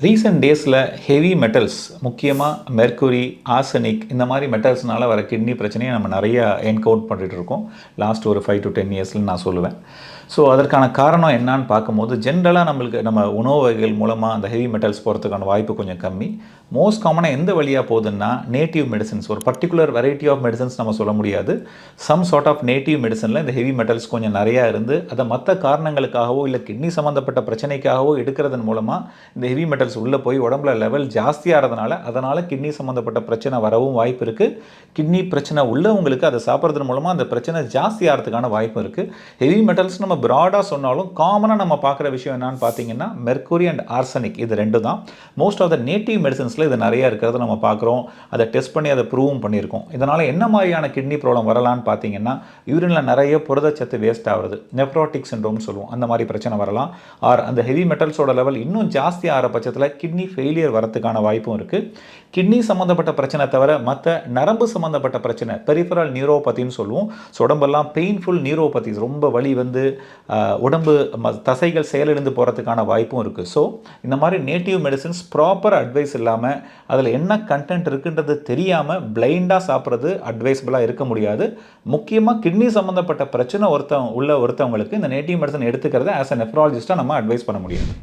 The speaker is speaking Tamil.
ரீசெண்ட் டேஸில் ஹெவி மெட்டல்ஸ் முக்கியமாக மெர்க்குரி, ஆர்சனிக் இந்த மாதிரி மெட்டல்ஸ்னால வர கிட்னி பிரச்சனையை நம்ம நிறையா என்கவுண்ட் பண்ணிட்டு இருக்கோம். லாஸ்ட் ஒரு 5 to 10 இயர்ஸ்ன்னு நான் சொல்லுவேன். ஸோ அதற்கான காரணம் என்னான்னு பார்க்கும்போது ஜென்ரலாக நம்ம உணவு வகைகள் மூலமாக அந்த ஹெவி மெட்டல்ஸ் போகிறதுக்கான வாய்ப்பு கொஞ்சம் கம்மி. மோஸ்ட் காமனாக எந்த வழியாக போகுதுன்னா நேட்டிவ் மெடிசன்ஸ், ஒரு பர்டிகுலர் வெரைட்டி ஆஃப் மெடிசன்ஸ் நம்ம சொல்ல முடியாது. சம் சார்ட் ஆஃப் நேட்டிவ் மெடிசனில் இந்த ஹெவி மெட்டல்ஸ் கொஞ்சம் நிறையா இருந்து அதை மற்ற காரணங்களுக்காகவோ இல்லை கிட்னி சம்மந்தப்பட்ட பிரச்சனைக்காகவோ எடுக்கிறதன் மூலமாக இந்த ஹெவி மெட்டல்ஸ் உள்ளே போய் உடம்புல லெவல் ஜாஸ்தியாகிறதுனால அதனால் கிட்னி சம்மந்தப்பட்ட பிரச்சனை வரவும் வாய்ப்பு இருக்குது. கிட்னி பிரச்சனை உள்ளவங்களுக்கு அதை சாப்பிட்றது மூலமாக அந்த பிரச்சனை ஜாஸ்தி ஆகிறதுக்கான வாய்ப்பு இருக்குது. ஹெவி மெட்டல்ஸ் நம்ம ப்ராடாக சொன்னாலும் காமனாக நம்ம பார்க்குற விஷயம் என்னன்னு பார்த்தீங்கன்னா மெர்க்குரி அண்ட் ஆர்சனிக், இது ரெண்டு தான். மோஸ்ட் ஆஃப் த நேட்டிவ் மெடிசன்ஸில் இது நிறைய இருக்கிறத நம்ம பார்க்குறோம். அதை டெஸ்ட் பண்ணி அதை ப்ரூவும் பண்ணியிருக்கோம். இதனால் என்ன மாதிரியான கிட்னி ப்ராப்ளம் வரலான்னு பார்த்தீங்கன்னா யூரினில் நிறைய புரதச்சத்து வேஸ்ட் ஆகுது, நெஃப்ரோட்டிக் சிண்ட்ரோம்னு சொல்லுவோம், அந்த மாதிரி பிரச்சனை வரலாம். ஆர் அந்த ஹெவி மெட்டல்ஸோட லெவல் இன்னும் ஜாஸ்தி ஆகிற பட்சத்தில் கிட்னி ஃபெயிலியர் வரதுக்கான வாய்ப்பும் இருக்குது. கிட்னி சம்மந்தப்பட்ட பிரச்சனை தவிர மற்ற நரம்பு சம்மந்தப்பட்ட பிரச்சனை பெரிஃபரல் நியூரோபதின்னு சொல்லுவோம். ஸோ உடம்பெல்லாம் பெயின்ஃபுல் நியூரோபதிஸ், ரொம்ப வலி வந்து உடம்பு தசைகள் செயலிழந்து போகிறதுக்கான வாய்ப்பும் இருக்குது. ஸோ இந்த மாதிரி நேட்டிவ் மெடிசன்ஸ் ப்ராப்பர் அட்வைஸ் இல்லாமல் அதில் என்ன கண்டென்ட் இருக்குன்றது தெரியாமல் பிளைண்டாக சாப்பிட்றது அட்வைஸபிளாக இருக்க முடியாது. முக்கியமாக கிட்னி சம்மந்தப்பட்ட பிரச்சனை ஒருத்தவங்களுக்கு இந்த நேட்டிவ் மெடிசன் எடுத்துக்கிறத ஆஸ் அ நெஃப்ராலஜிஸ்ட்டாக நம்ம அட்வைஸ் பண்ண முடியாது.